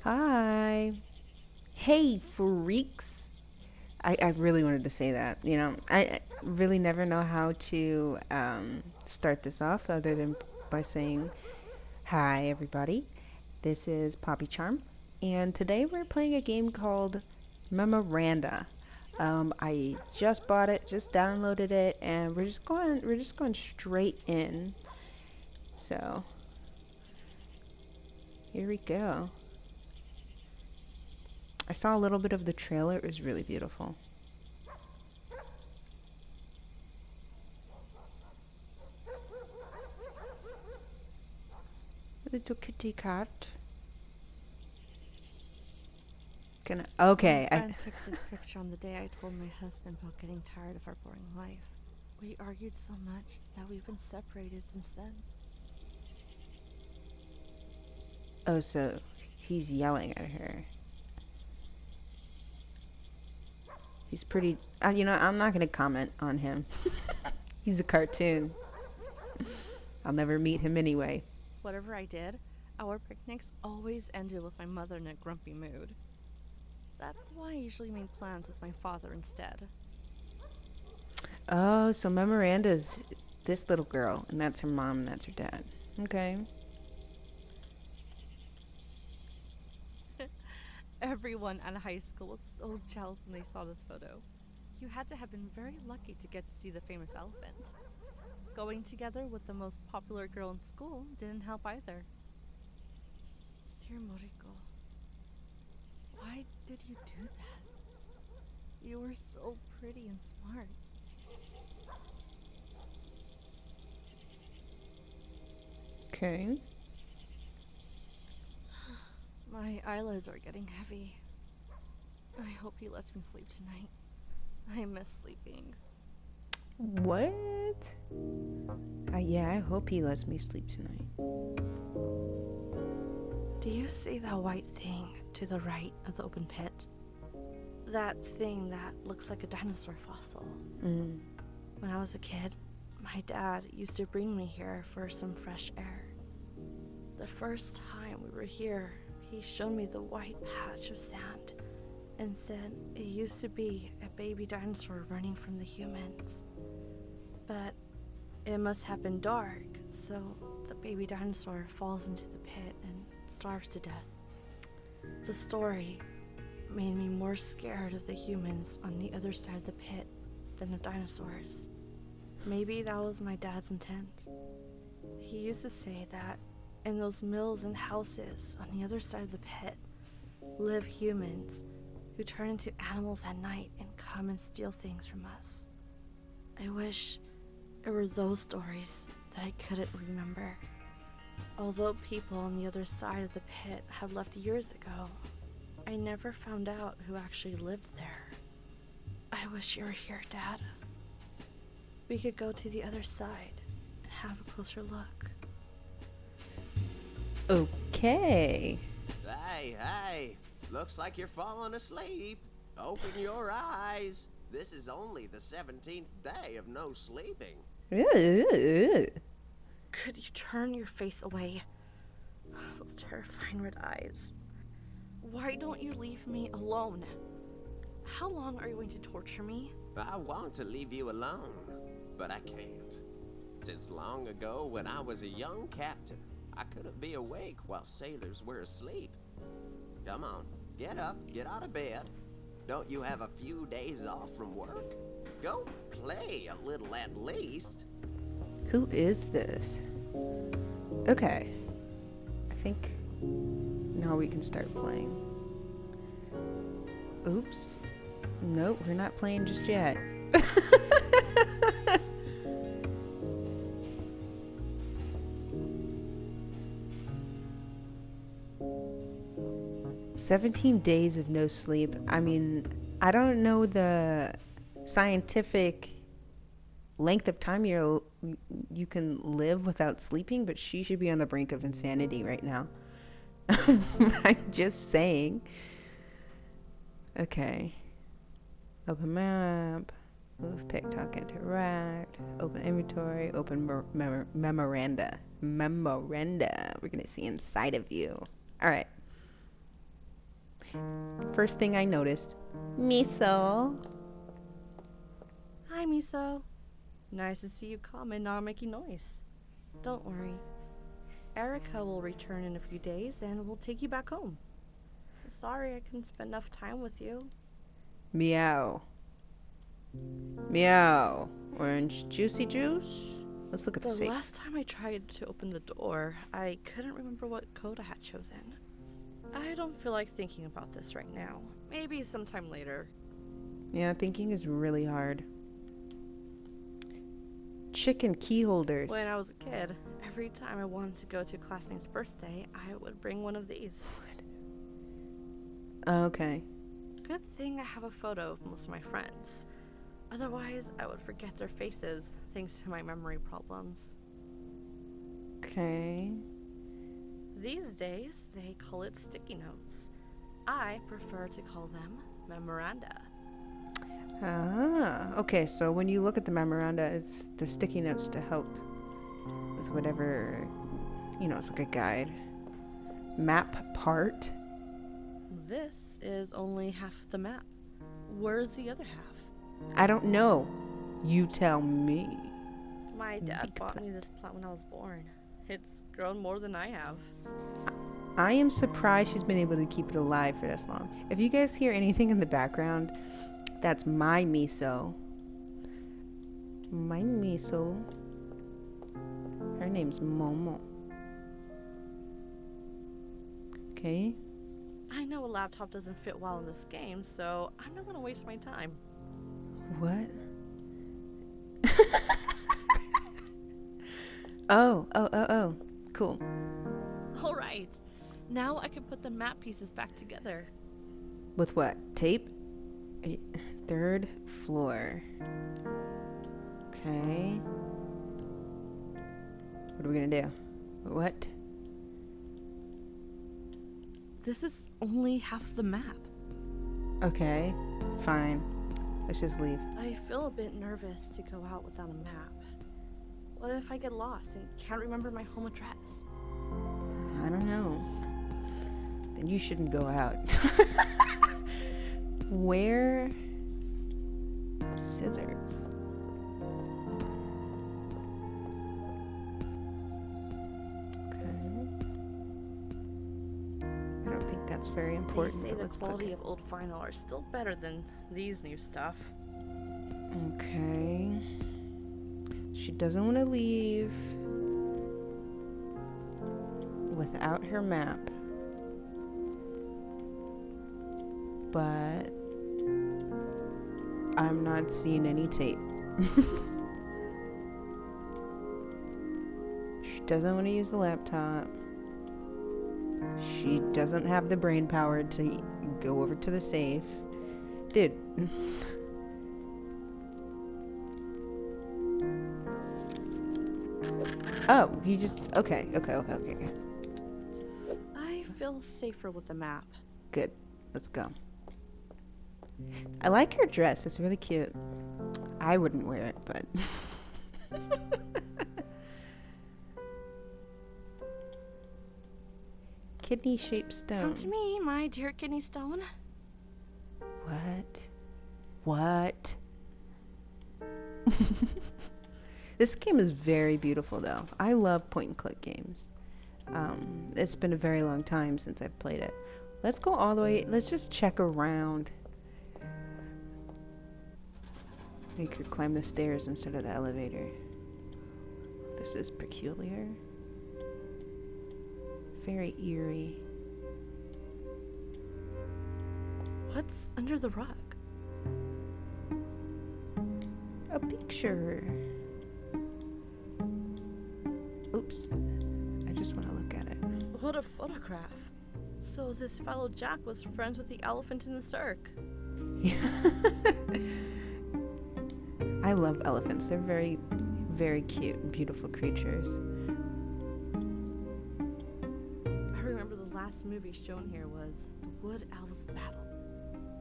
Hi. Hey, freaks. I really wanted to say that. I really never know how to start this off other than by saying, hi, everybody. This is Poppy Charm, and today we're playing a game called Memoranda. I just bought it, just downloaded it, and we're just going straight in. So here we go. I saw a little bit of the trailer. It was really beautiful. Little kitty cat. My Okay. friend took this picture on the day I told my husband about getting tired of our boring life. We argued so much that we've been separated since then. Oh, so he's yelling at her. He's pretty. I'm not gonna comment on him. He's a cartoon. I'll never meet him anyway. Whatever I did, our picnics always ended with my mother in a grumpy mood. That's why I usually make plans with my father instead. Oh, so Memoranda's this little girl, and that's her mom, and that's her dad. Okay. Everyone at high school was so jealous when they saw this photo. You had to have been very lucky to get to see the famous elephant. Going together with the most popular girl in school didn't help either. Dear Moriko, why did you do that? You were so pretty and smart. Okay. My eyelids are getting heavy. I hope he lets me sleep tonight. I miss sleeping. What? Yeah, I hope he lets me sleep tonight. Do you see that white thing to the right of the open pit? That thing that looks like a dinosaur fossil. Mm. When I was a kid, my dad used to bring me here for some fresh air. The first time we were here, he showed me the white patch of sand and said it used to be a baby dinosaur running from the humans. But it must have been dark, so the baby dinosaur falls into the pit and starves to death. The story made me more scared of the humans on the other side of the pit than of dinosaurs. Maybe that was my dad's intent. He used to say that in those mills and houses on the other side of the pit live humans who turn into animals at night and come and steal things from us. I wish it were those stories that I couldn't remember. Although people on the other side of the pit had left years ago, I never found out who actually lived there. I wish you were here, Dad. We could go to the other side and have a closer look. Okay. Hey, looks like you're falling asleep. Open your eyes. This is only the 17th day of no sleeping. Could you turn your face away? Those terrifying red eyes. Why don't you leave me alone? How long are you going to torture me? I want to leave you alone, but I can't. Since long ago, when I was a young captain, I couldn't be awake while sailors were asleep. Come on, get up, get out of bed. Don't you have a few days off from work? Go play a little at least. Who is this? Okay. I think now we can start playing. Oops. Nope, we're not playing just yet. 17 days of no sleep. I mean, I don't know the scientific length of time you can live without sleeping, but she should be on the brink of insanity right now. I'm just saying. Okay. Open map. Move, pick, talk, interact. Open inventory. Open memoranda. Memoranda. We're gonna see inside of you. All right. First thing I noticed, miso. Hi, Miso. Nice to see you calm and not making noise. Don't worry. Erica will return in a few days and we'll take you back home. Sorry I couldn't spend enough time with you. Meow. Meow. Orange juicy juice? Let's look at the The safe. last time I tried to open the door, I couldn't remember what code I had chosen. I don't feel like thinking about this right now. Maybe sometime later. Yeah, thinking is really hard. Chicken key holders. When I was a kid, every time I wanted to go to a classmate's birthday, I would bring one of these. Okay. Good thing I have a photo of most of my friends. Otherwise, I would forget their faces thanks to my memory problems. Okay. These days, they call it sticky notes. I prefer to call them memoranda. Ah, okay, so when you look at the memoranda, it's the sticky notes to help with whatever, it's like a guide. Map part. This is only half the map. Where's the other half? I don't know. You tell me. My dad bought me this plant when I was born. It's grown more than I have. I am surprised she's been able to keep it alive for this long. If you guys hear anything in the background, that's my miso. My miso. Her name's Momo. Okay. I know a laptop doesn't fit well in this game, so I'm not gonna waste my time. What? Oh. Cool. Alright, now I can put the map pieces back together. With what? Tape? 3rd floor. Okay. What are we gonna do? What? This is only half the map. Okay. Fine. Let's just leave. I feel a bit nervous to go out without a map. What if I get lost and can't remember my home address? I don't know. Then you shouldn't go out. Where? Scissors. Okay. I don't think that's very important. They say But the let's quality look of old vinyl are still better than these new stuff. Okay. She doesn't want to leave without her map. But I'm not seeing any tape. She doesn't want to use the laptop. She doesn't have the brain power to go over to the safe. Dude. Oh, you just... Okay. I feel safer with the map. Good. Let's go. I like her dress. It's really cute. I wouldn't wear it, but... Kidney-shaped stone. Come to me, my dear kidney stone. What? This game is very beautiful, though. I love point-and-click games. It's been a very long time since I've played it. Let's go all the way. Let's just check around. We could climb the stairs instead of the elevator. This is peculiar. Very eerie. What's under the rug? A picture. Oops. I just want to look at it. What a photograph. So this fellow Jack was friends with the elephant in the cirque. Yeah. I love elephants. They're very, very cute and beautiful creatures. I remember the last movie shown here was The Wood Elves Battle.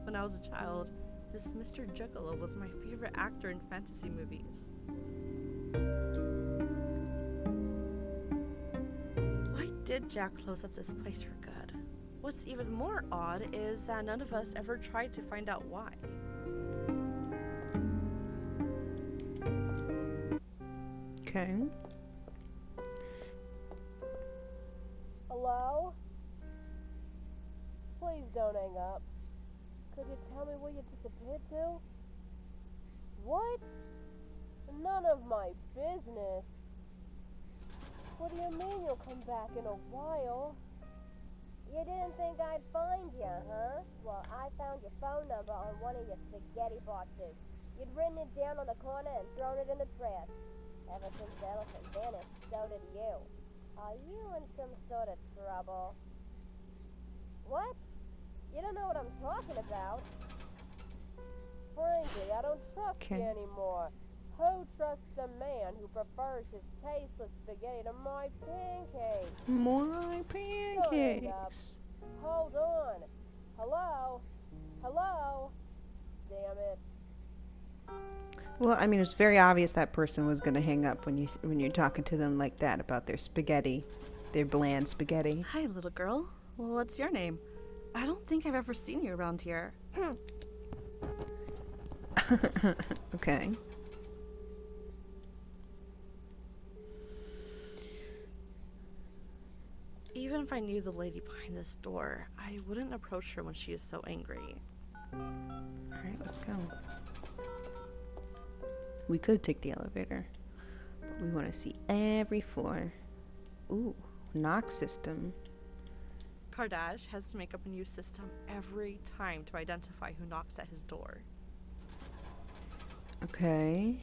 When I was a child, this Mr. Juggalo was my favorite actor in fantasy movies. Why did Jack close up this place for good? What's even more odd is that none of us ever tried to find out why. Okay. Hello? Please don't hang up. Could you tell me where you disappeared to? What? None of my business. What do you mean you'll come back in a while? You didn't think I'd find you, huh? Well, I found your phone number on one of your spaghetti boxes. You'd written it down on the corner and thrown it in the trash. Ever since the elephant vanished, so did you. Are you in some sort of trouble? What? You don't know what I'm talking about? Frankly, I don't trust you Okay. anymore. Who trusts a man who prefers his tasteless spaghetti to my pancakes? My pancakes. Hold on. Hello? Hello? Damn it. Well, I mean, it's very obvious that person was gonna hang up when you're talking to them like that about their spaghetti, their bland spaghetti. Hi, little girl. What's your name? I don't think I've ever seen you around here. Okay. Even if I knew the lady behind this door, I wouldn't approach her when she is so angry. Alright, let's go. We could take the elevator, but we want to see every floor. Ooh, knock system. Kardash has to make up a new system every time to identify who knocks at his door. Okay.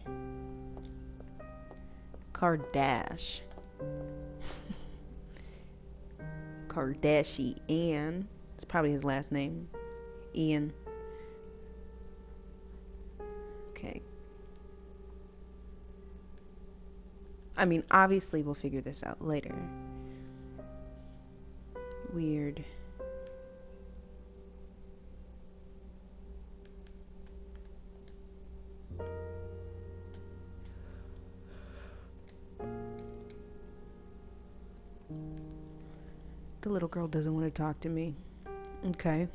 Kardash. Kardashian. It's probably his last name. Ian. Okay. I mean, obviously we'll figure this out later. Weird. The little girl doesn't want to talk to me. Okay.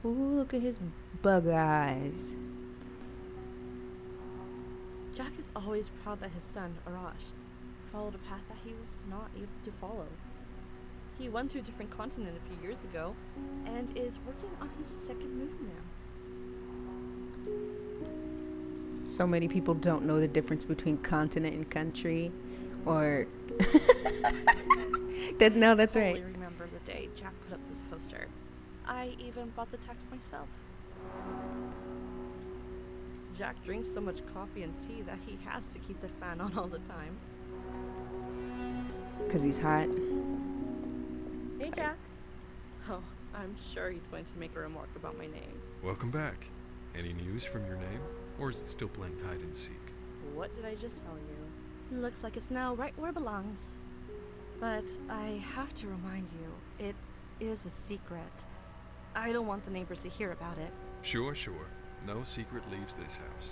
Ooh, look at his bug eyes. Jack is always proud that his son, Arash, followed a path that he was not able to follow. He went to a different continent a few years ago and is working on his second movie now. So many people don't know the difference between continent and country, or no, that's I right. totally remember the day Jack put up this poster. I even bought the text myself. Jack drinks so much coffee and tea that he has to keep the fan on all the time. Because he's hot. Hey, Jack. Oh, I'm sure he's going to make a remark about my name. Welcome back. Any news from your name? Or is it still playing hide and seek? What did I just tell you? Looks like it's now right where it belongs. But I have to remind you, it is a secret. I don't want the neighbors to hear about it. Sure. No secret leaves this house.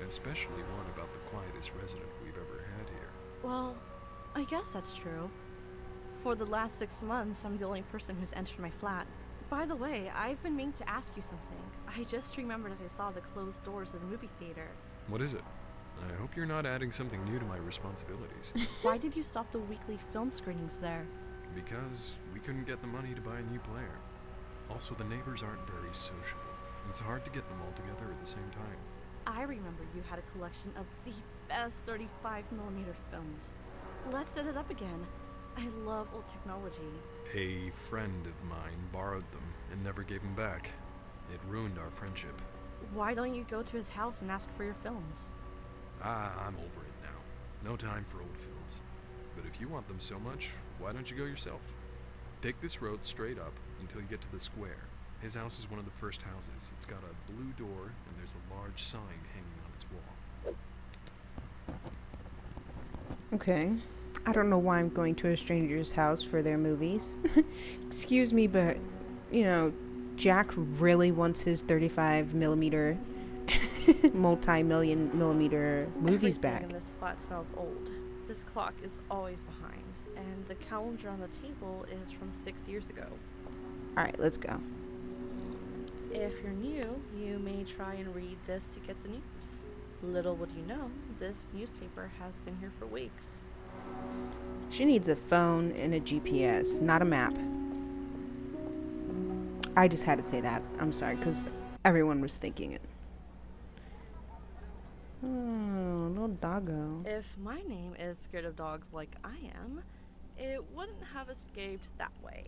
Especially one about the quietest resident we've ever had here. Well, I guess that's true. For the last 6 months, I'm the only person who's entered my flat. By the way, I've been meaning to ask you something. I just remembered as I saw the closed doors of the movie theater. What is it? I hope you're not adding something new to my responsibilities. Why did you stop the weekly film screenings there? Because we couldn't get the money to buy a new player. Also, the neighbors aren't very sociable. It's hard to get them all together at the same time. I remember you had a collection of the best 35mm films. Let's set it up again. I love old technology. A friend of mine borrowed them and never gave them back. It ruined our friendship. Why don't you go to his house and ask for your films? I'm over it now. No time for old films. But if you want them so much, why don't you go yourself? Take this road straight up until you get to the square. His house is one of the first houses. It's got a blue door and there's a large sign hanging on its wall. Okay. I don't know why I'm going to a stranger's house for their movies. Excuse me, but, you know, Jack really wants his 35mm multi-million millimeter movies Everything back. in this flat smells old. This clock is always behind, and the calendar on the table is from 6 years ago. All right, let's go. If you're new, you may try and read this to get the news. Little would you know, this newspaper has been here for weeks. She needs a phone and a GPS, not a map. I just had to say that. I'm sorry, because everyone was thinking it. Oh, little doggo. If my name is scared of dogs like I am, it wouldn't have escaped that way.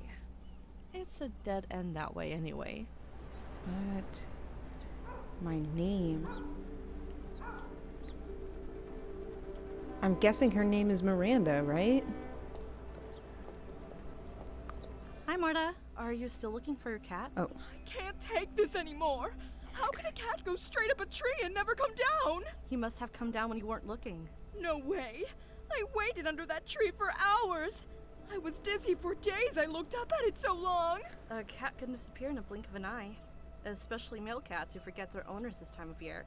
It's a dead end that way anyway. But my name. I'm guessing her name is Miranda, right? Hi, Marta. Are you still looking for your cat? Oh, I can't take this anymore. How can a cat go straight up a tree and never come down? He must have come down when you weren't looking. No way. I waited under that tree for hours. I was dizzy for days. I looked up at it so long. A cat can disappear in a blink of an eye, especially male cats who forget their owners this time of year.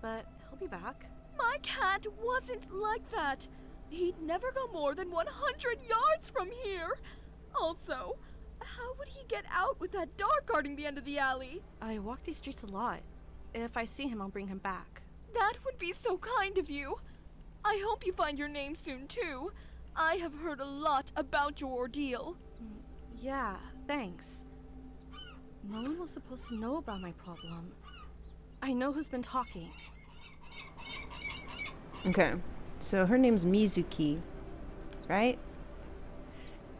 But he'll be back. My cat wasn't like that. He'd never go more than 100 yards from here. Also, how would he get out with that dog guarding the end of the alley? I walk these streets a lot. If I see him, I'll bring him back. That would be so kind of you. I hope you find your name soon, too. I have heard a lot about your ordeal. Yeah, thanks. No one was supposed to know about my problem. I know who's been talking. okay. So her name's Mizuki, right?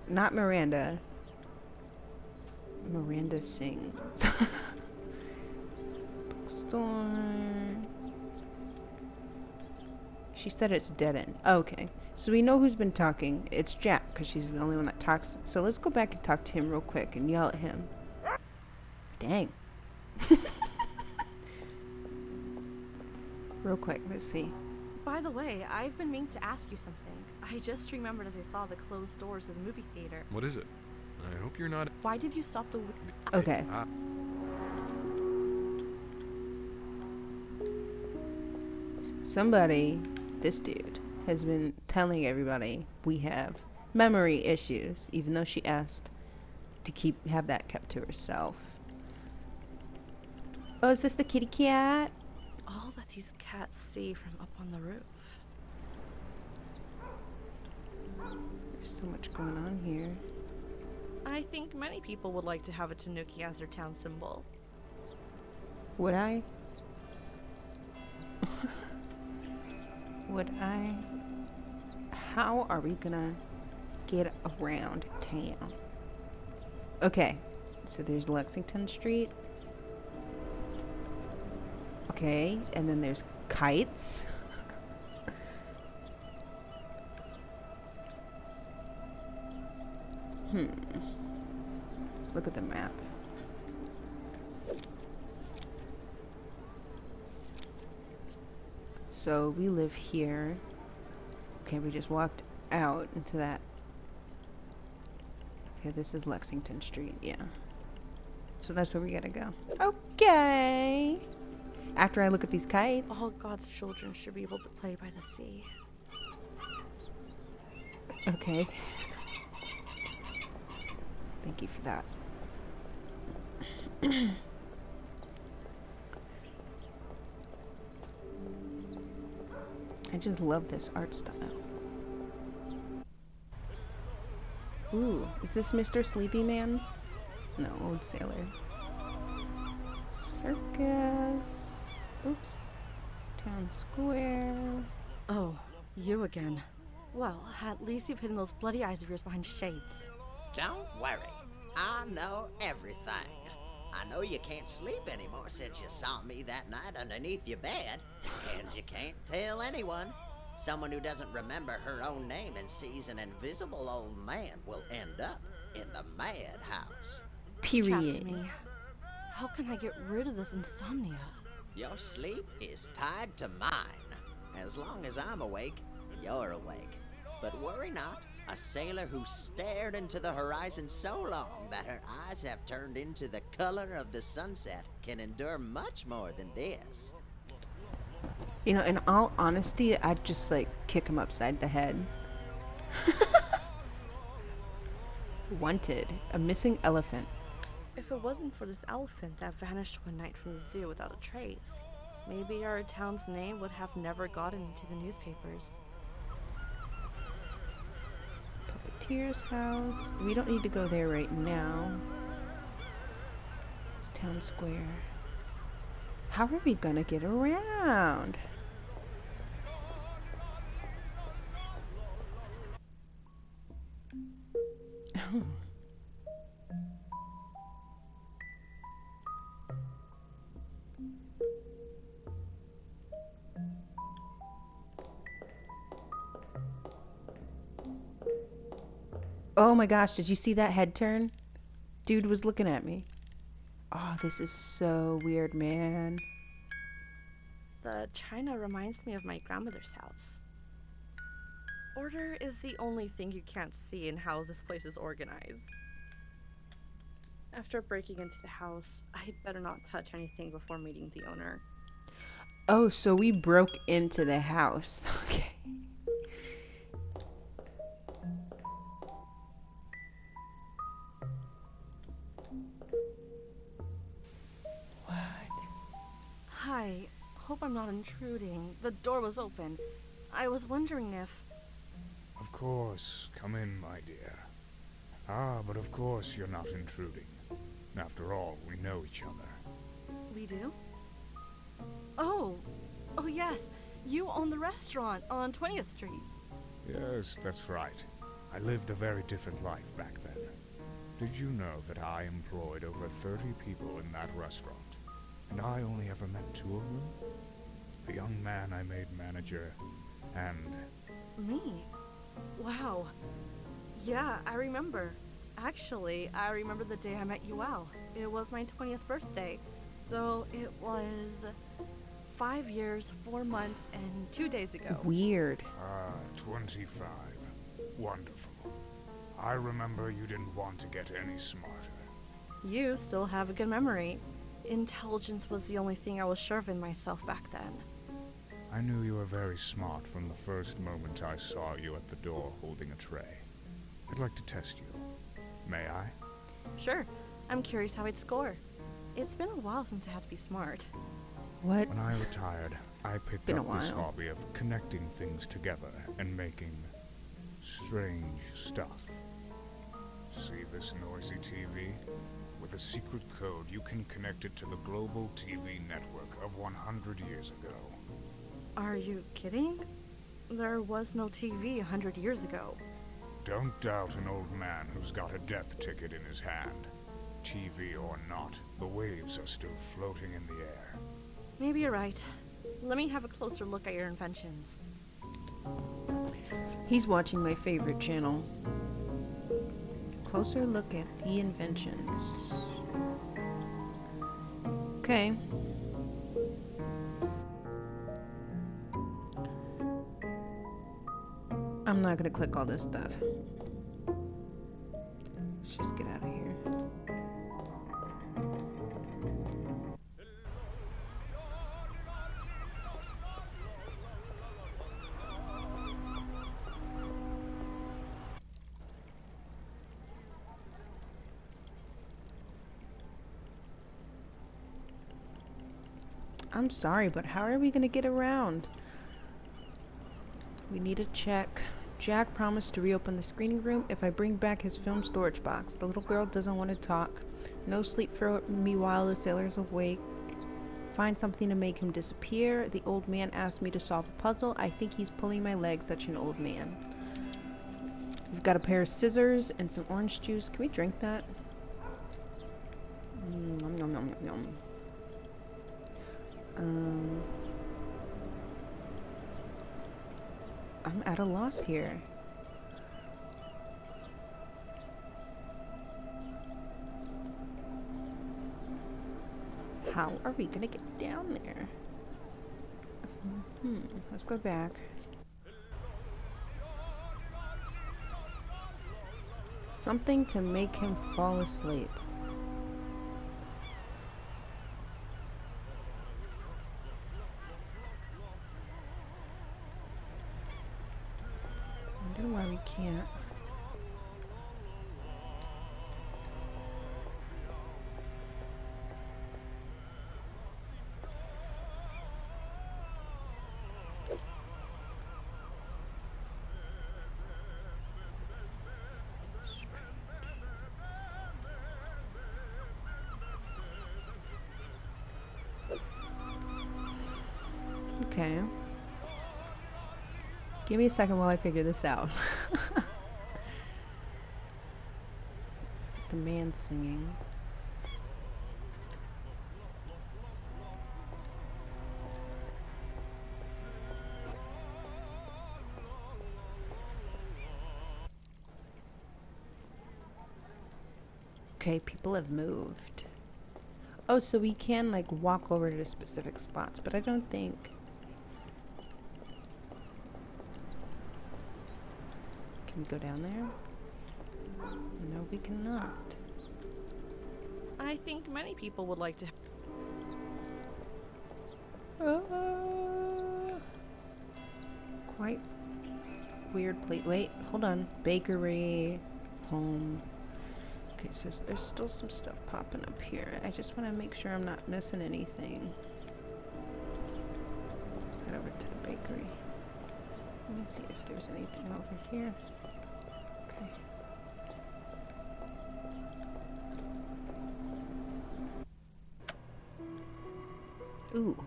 Not Miranda. Miranda sings. Bookstore. She said it's dead end. Okay. So we know who's been talking. It's Jack, because she's the only one that talks. So let's go back and talk to him real quick and yell at him. Dang. Real quick, let's see. By the way, I've been meaning to ask you something. I just remembered as I saw the closed doors of the movie theater. What is it? I hope you're not. Why did you stop the... Okay. Somebody, this dude, has been telling everybody we have memory issues, even though she asked to have that kept to herself. Oh, is this the kitty cat? All that these cats see from up on the roof. There's so much going on here. I think many people would like to have a tanuki as their town symbol. Would I? Would I? How are we gonna get around town? Okay, so there's Lexington Street. Okay, and then there's kites. Let's look at the map. So we live here. Okay, we just walked out into that. Okay, this is Lexington Street, yeah. So that's where we gotta go. Okay. After I look at these kites. All God's children should be able to play by the sea. Okay. Thank you for that. I just love this art style. Ooh, is this Mr. Sleepy Man? No, Old Sailor. Circus. Oops. Town Square. Oh, you again. Well, at least you've hidden those bloody eyes of yours behind shades. Don't worry. I know everything. I know you can't sleep anymore since you saw me that night underneath your bed. And you can't tell anyone. Someone who doesn't remember her own name and sees an invisible old man will end up in the madhouse. Period. Trapped me. How can I get rid of this insomnia? Your sleep is tied to mine. As long as I'm awake, you're awake. But worry not, a sailor who stared into the horizon so long that her eyes have turned into the color of the sunset can endure much more than this. You know, in all honesty, I'd just like kick him upside the head. Wanted, a missing elephant. If it wasn't for this elephant that vanished one night from the zoo without a trace, maybe our town's name would have never gotten into the newspapers. Puppeteer's house. We don't need to go there right now. It's town square. How are we gonna get around? Oh my gosh, did you see that head turn? Dude was looking at me. Oh, this is so weird, man. The china reminds me of my grandmother's house. Order is the only thing you can't see in how this place is organized. After breaking into the house, I'd better not touch anything before meeting the owner. Oh, so we broke into the house. Okay. What? Hi, hope I'm not intruding. The door was open. I was wondering if... Of course, come in, my dear. Ah, but of course you're not intruding. After all, we know each other. We do? Oh! Oh yes! You own the restaurant on 20th Street. Yes, that's right. I lived a very different life back then. Did you know that I employed over 30 people in that restaurant? And I only ever met 2 of them? The young man I made manager, and... Me? Wow. Yeah, I remember. Actually, I remember the day I met Yuel. It was my 20th birthday. So it was 5 years, 4 months, and 2 days ago. Weird. 25. Wonderful. I remember you didn't want to get any smarter. You still have a good memory. Intelligence was the only thing I was sure of in myself back then. I knew you were very smart from the first moment I saw you at the door holding a tray. I'd like to test you. May I? Sure. I'm curious how I'd score. It's been a while since I had to be smart. What? When I retired, I picked Been a up this while. hobby of connecting things together and making strange stuff. See this noisy TV? With a secret code, you can connect it to the global TV network of 100 years ago. Are you kidding? There was no TV 100 years ago. Don't doubt an old man who's got a death ticket in his hand. TV or not, the waves are still floating in the air. Maybe you're right. Let me have a closer look at your inventions. He's watching my favorite channel. Closer look at the inventions. Okay. I'm not gonna click all this stuff. Let's just get out of here. I'm sorry, but how are we gonna get around? We need a check. Jack promised to reopen the screening room if I bring back his film storage box. The little girl doesn't want to talk. No sleep for me while the sailor's awake. Find something to make him disappear. The old man asked me to solve a puzzle. I think he's pulling my leg, such an old man. We've got a pair of scissors and some orange juice. Can we drink that? Nom, nom, nom, nom. I'm at a loss here. How are we gonna get down there? Let's go back. Something to make him fall asleep. wonder why we can't. Okay. Give me a second while I figure this out. The man singing. Okay, people have moved. Oh, so we can like walk over to specific spots, but I don't think. Can we go down there? No, we cannot. I think many people would like to. Quite weird place. Wait, hold on. Bakery, home. Okay, so there's still some stuff popping up here. I just want to make sure I'm not missing anything. Let's head over to the bakery. Let me see if there's anything over here. Okay. Ooh.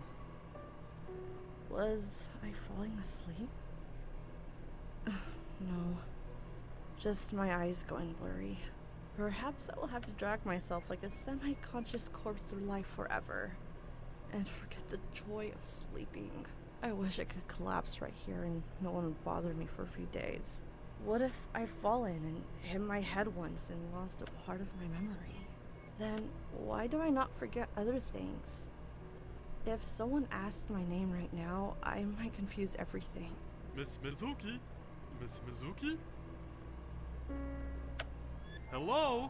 Was I falling asleep? No. Just my eyes going blurry. Perhaps I will have to drag myself like a semi-conscious corpse through life forever. And forget the joy of sleeping. I wish I could collapse right here and no one would bother me for a few days. What if I've fallen and hit my head once and lost a part of my memory? Then why do I not forget other things? If someone asked my name right now, I might confuse everything. Miss Mizuki? Miss Mizuki? Hello?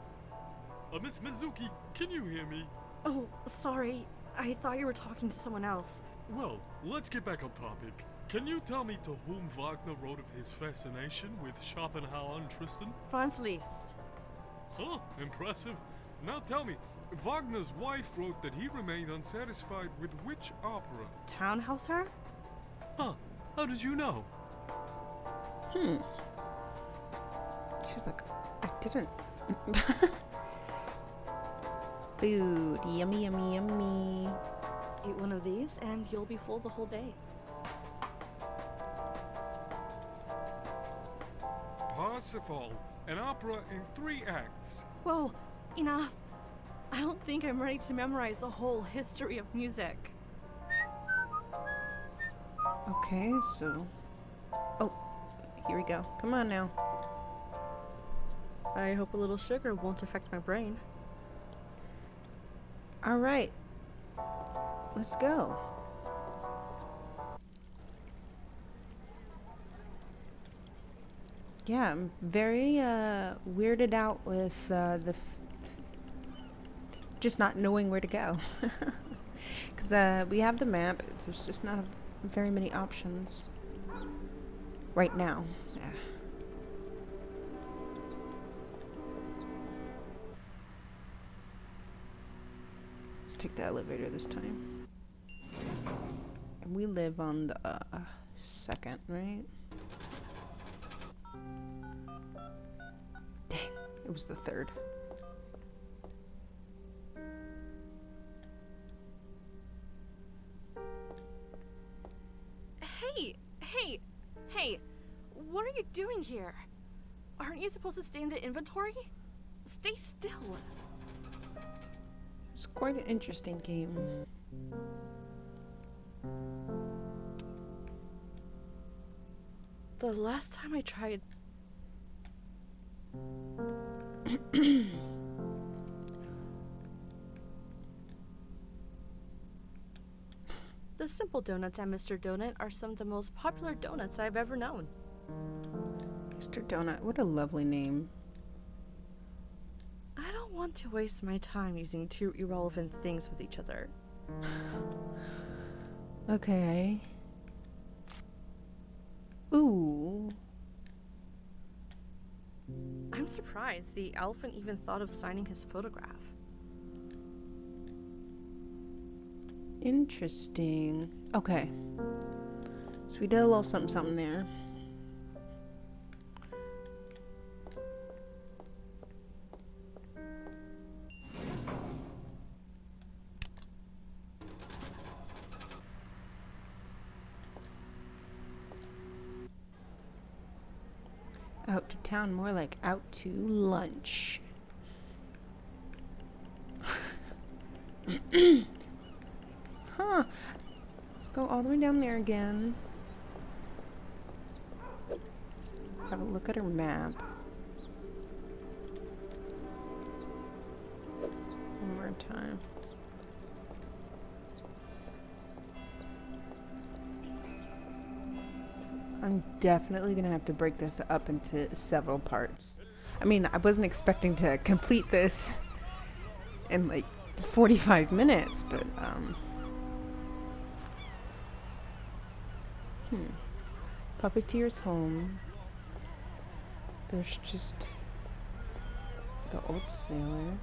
Miss Mizuki, can you hear me? Oh, sorry. I thought you were talking to someone else. Well, let's get back on topic. Can you tell me to whom Wagner wrote of his fascination with Schopenhauer and Tristan? Franz Liszt. Huh, impressive. Now tell me, Wagner's wife wrote that he remained unsatisfied with which opera? Tannhäuser? Huh, how did you know? She's like, I didn't. Food. Yummy, yummy, yummy. Eat one of these and you'll be full the whole day. Parsifal, an opera in 3 acts. Whoa, enough. I don't think I'm ready to memorize the whole history of music. Okay, so. Oh, here we go. Come on now. I hope a little sugar won't affect my brain. All right. Let's go. Yeah, I'm very weirded out with just not knowing where to go. Because we have the map, there's just not very many options right now. Yeah. Let's take the elevator this time. And we live on the second, right? Dang, it was the third. Hey, what are you doing here? Aren't you supposed to stay in the inventory? Stay still. It's quite an interesting game. The last time I tried... The Simple Donuts at Mr. Donut are some of the most popular donuts I've ever known. Mr. Donut, what a lovely name. I don't want to waste my time using two irrelevant things with each other. Okay. Ooh. I'm surprised the elephant even thought of signing his photograph. Interesting. Okay. So we did a little something something there. Out to town, more like out to lunch. Huh. Let's go all the way down there again. Have a look at her map. One more time. I'm definitely gonna have to break this up into several parts. I mean, I wasn't expecting to complete this in like 45 minutes, but Puppeteer's home. There's just the old sailor.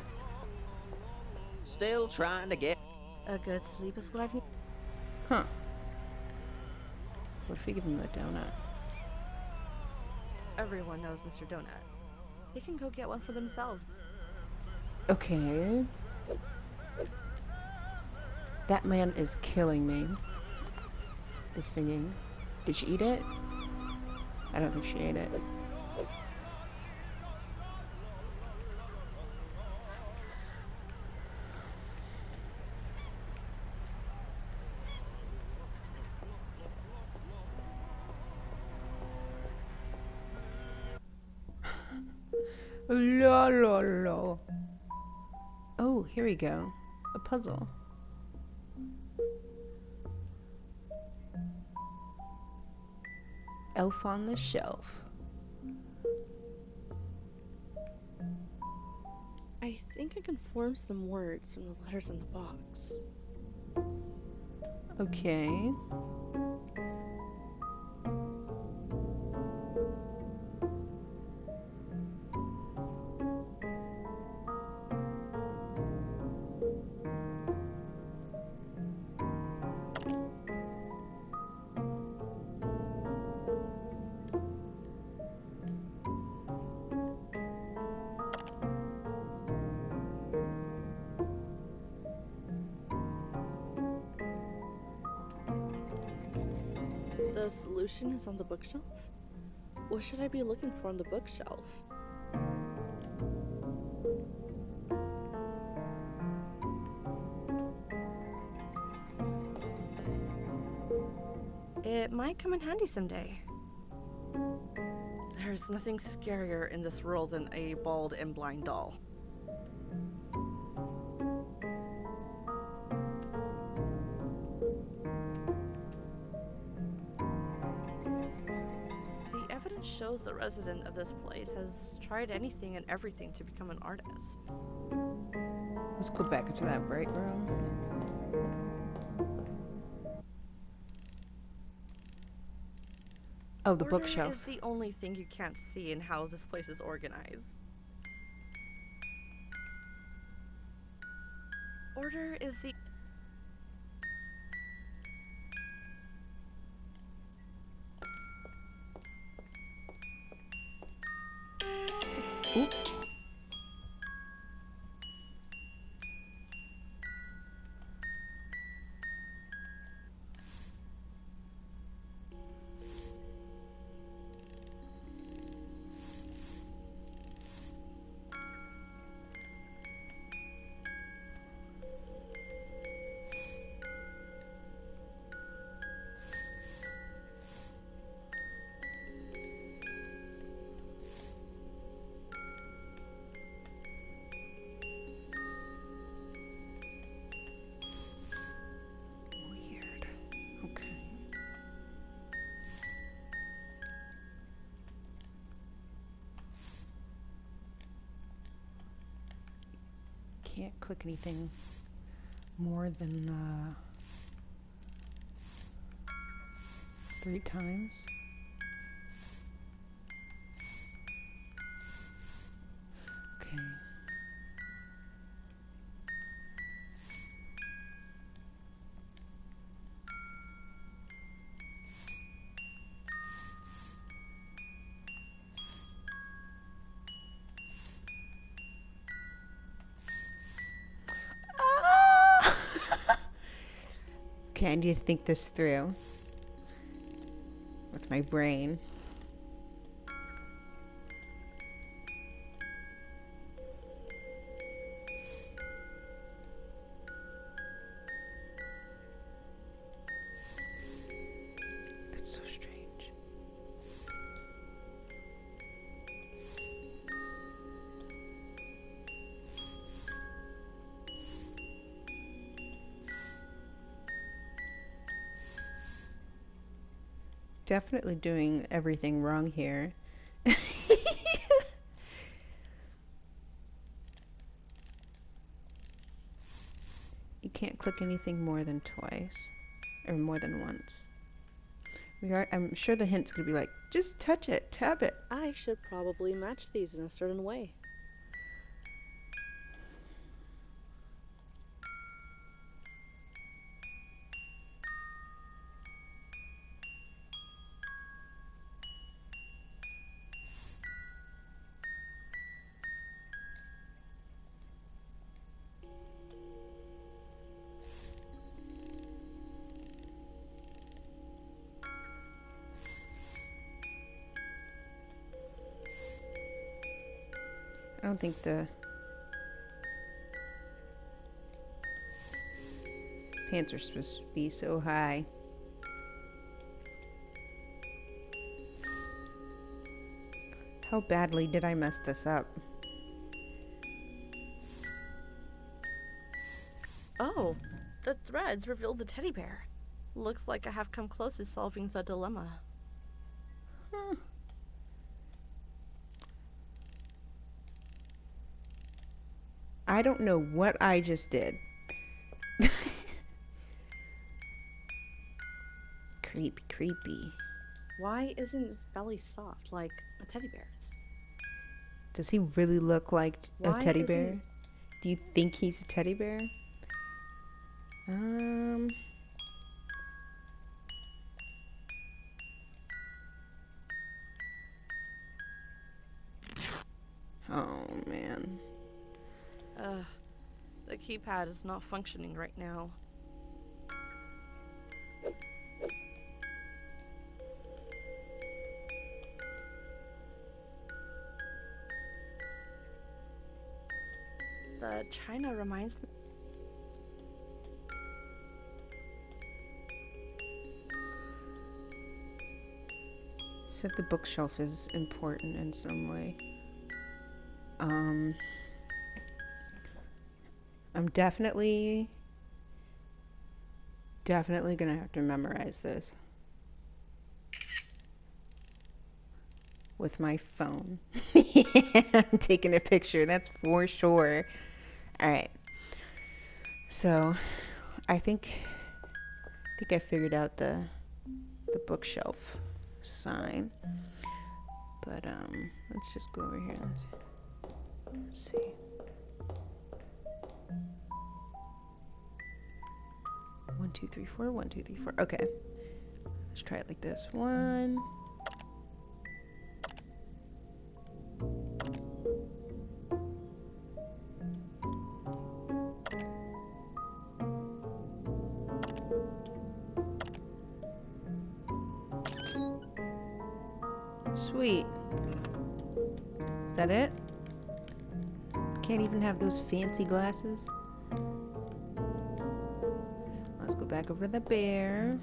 Still trying to get. A good sleep is what I've needed. Huh. What if we give him a donut? Everyone knows Mr. Donut. They can go get one for themselves. Okay. That man is killing me. The singing. Did she eat it? I don't think she ate it. La la la. Oh, here we go. A puzzle. Elf on the shelf. I think I can form some words from the letters in the box. Okay. The solution is on the bookshelf? What should I be looking for on the bookshelf? It might come in handy someday. There's nothing scarier in this world than a bald and blind doll. The evidence shows the resident of this place has tried anything and everything to become an artist. Let's go back into that break room. Oh, the Order bookshelf. is the only thing you can't see in how this place is organized. Order is the... Oop. Weird. Okay. Can't click anything more than 3 times. Okay, I need to think this through with my brain. That's so strange. Definitely doing everything wrong here. You can't click anything more than twice, or more than once. I'm sure the hint's gonna be like, just touch it, tap it. I should probably match these in a certain way. I don't think the pants are supposed to be so high. How badly did I mess this up? Oh, the threads reveal the teddy bear. Looks like I have come close to solving the dilemma. Huh. I don't know what I just did. Creepy, creepy. Why isn't his belly soft like a teddy bear's? Does he really look like a Why teddy isn't bear? his- Do you think he's a teddy bear? Oh man. The keypad is not functioning right now. The china reminds me. Said the bookshelf is important in some way. I'm definitely gonna have to memorize this with my phone. I'm taking a picture, that's for sure. All right. So, I think I figured out the bookshelf sign. But let's just go over here. Let's see. One, two, three, four. 1, 2, 3, 4. Okay. Let's try it like this. 1. Sweet. Is that it? Can't even have those fancy glasses. Let's go back over to the bear.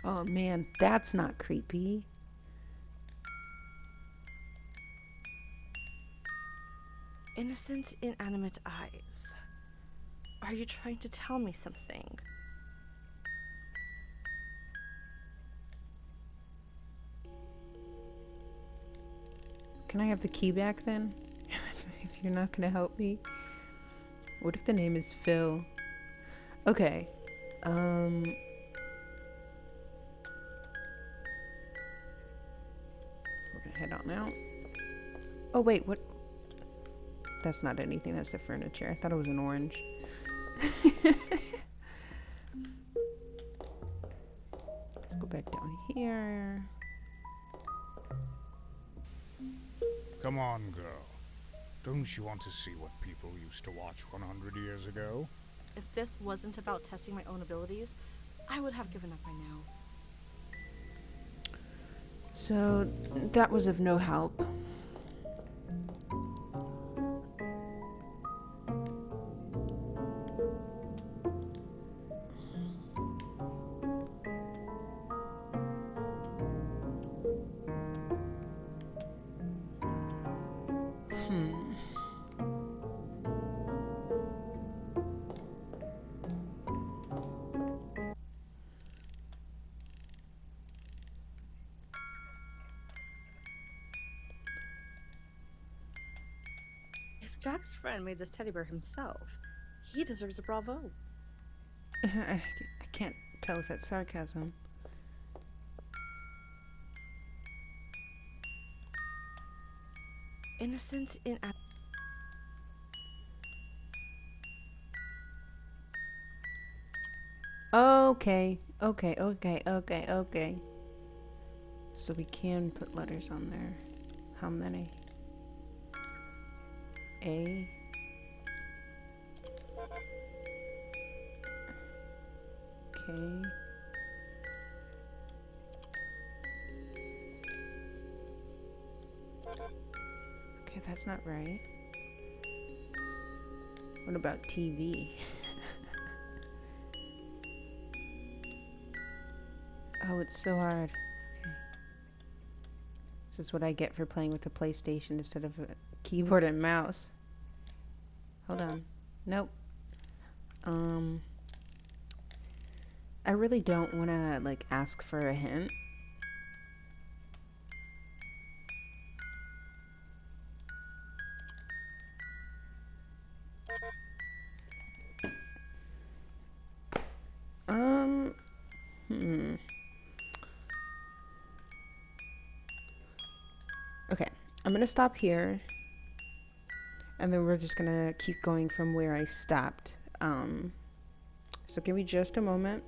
Oh man, that's not creepy. Innocent, inanimate eyes. Are you trying to tell me something? Can I have the key back then? If you're not gonna help me. What if the name is Phil? Okay. We're gonna head on out. Oh wait, what? That's not anything, that's the furniture. I thought it was an orange. Let's go back down here. Come on, girl. Don't you want to see what people used to watch 100 years ago? If this wasn't about testing my own abilities, I would have given up by now. So that was of no help. If Jack's friend made this teddy bear himself, he deserves a bravo. I can't tell if that's sarcasm. Innocent in Okay, okay. So we can put letters on there. How many? A. Okay. Okay, that's not right. What about TV? Oh, it's so hard. Okay. This is what I get for playing with the PlayStation instead of a keyboard and mouse. Hold on. Nope. I really don't want to, like, ask for a hint. Okay, I'm gonna stop here, and then we're just gonna keep going from where I stopped. So give me just a moment.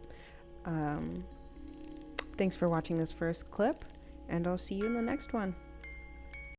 Thanks for watching this first clip, and I'll see you in the next one.